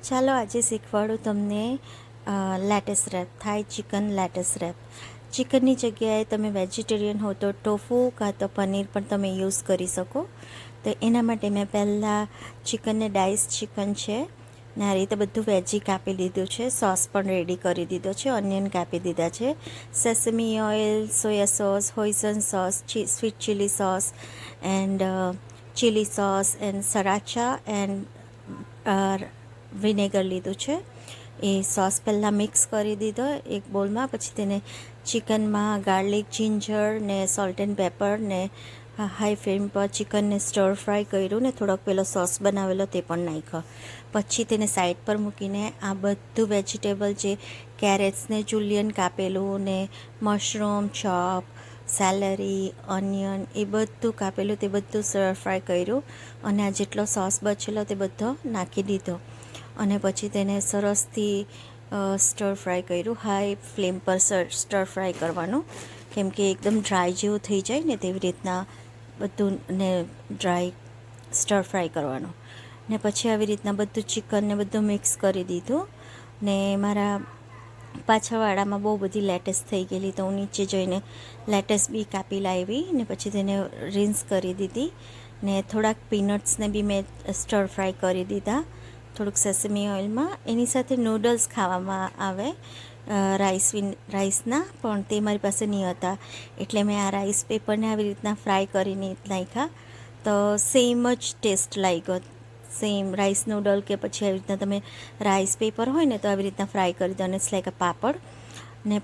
ચાલો આજે શીખવાડું તમને લેટેસ રેપ, થાઈ ચિકન લેટેસ રેપ. ચિકનની જગ્યાએ તમે વેજીટેરિયન હો તો ટોફુ કાં તો પનીર પણ તમે યુઝ કરી શકો. તો એના માટે મેં પહેલાં ચિકનને ડાઈસ ચિકન છે ને આ રીતે બધું વેજી કાપી લીધું છે. સોસ પણ રેડી કરી દીધો છે, ઓનિયન કાપી દીધા છે, sesame oil, soya sauce, hoisin sauce, sweet chilli sauce and chilli sauce and sriracha and vinegar લીધું છે. એ સોસ પહેલાં મિક્સ કરી દીધો એક બોલમાં. પછી તેને ચિકનમાં ગાર્લિક, જિંજર ને સોલ્ટ એન્ડ પેપર ને હાઈ ફ્લેમ પર ચિકનને સ્ટર ફ્રાય કર્યું ને થોડોક પેલો સોસ બનાવેલો તે પણ નાખ્યો. પછી તેને સાઈડ પર મૂકીને આ બધું વેજીટેબલ જે કેરેટ્સને જુલિયન કાપેલું ને મશરૂમ ચોપ, સેલરી, ઓનિયન એ બધું કાપેલું તે બધું સ્ટર ફ્રાય કર્યું અને આ જેટલો સોસ બચેલો તે બધો નાખી દીધો અને પછી તેને સરસથી સ્ટર ફ્રાય કર્યું. હાઈ ફ્લેમ પર સ્ટર ફ્રાય કરવાનું, કેમ કે એકદમ ડ્રાય જેવું થઈ જાય ને તેવી રીતના બધું ને ડ્રાય સ્ટર ફ્રાય કરવાનું. ને પછી આવી રીતના બધું ચિકનને બધું મિક્સ કરી દીધું ને મારા પાછળવાળામાં બહુ બધી લેટેસ થઈ ગયેલી તો હું નીચે જઈને લેટેસ બી કાપી લાવી ને પછી તેને રિન્સ કરી દીધી ને થોડાક પીનટ્સને બી મેં સ્ટર ફ્રાય કરી દીધા થોડુંક સેસમી ઓઇલમાં. એની સાથે નૂડલ્સ ખાવામાં આવે રાઈસના, પણ તે મારી પાસે નહીં હતા એટલે મેં આ રાઈસ પેપરને આવી રીતના ફ્રાય કરીને નાખ્યા તો સેમ જ ટેસ્ટ લાગ્યો. સેમ રાઈસ નૂડલ કે પછી આવી રીતના તમે રાઈસ પેપર હોય ને તો આવી રીતના ફ્રાય કરી દો અને ઇટ્સ લાઈક અ પાપડ. ને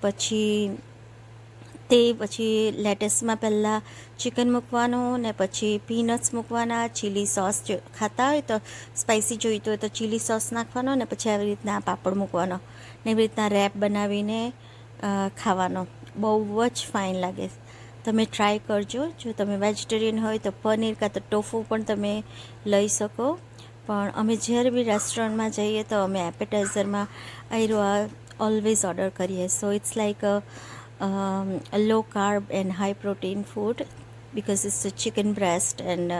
પછી લેટેસમાં પહેલાં ચિકન મૂકવાનું ને પછી પીનટ્સ મૂકવાના, ચીલી સોસ ખાતા હોય તો સ્પાઇસી જોઈતું હોય તો ચીલી સોસ નાખવાનો ને પછી આવી રીતના પાપડ મૂકવાનો ને એવી રીતના રેપ બનાવીને ખાવાનો. બહુ જ ફાઇન લાગે. તમે ટ્રાય કરજો. જો તમે વેજીટેરિયન હોય તો પનીર કાં તો ટોફુ પણ તમે લઈ શકો. પણ અમે જ્યારે બી રેસ્ટોરન્ટમાં જઈએ તો અમે એપેટાઇઝરમાં આ ઓલવેઝ ઓર્ડર કરીએ. So it's like a low carb and high protein food because it's a chicken breast and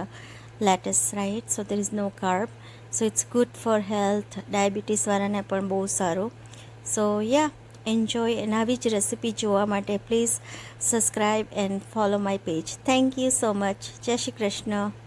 lettuce, right? So there is no carb, so it's good for health. Diabetes વાળાને પણ બહુ સારું. So yeah, enjoy. અને આવી જ recipe જોવા માટે please subscribe and follow my page. Thank you so much. જય શ્રી કૃષ્ણ.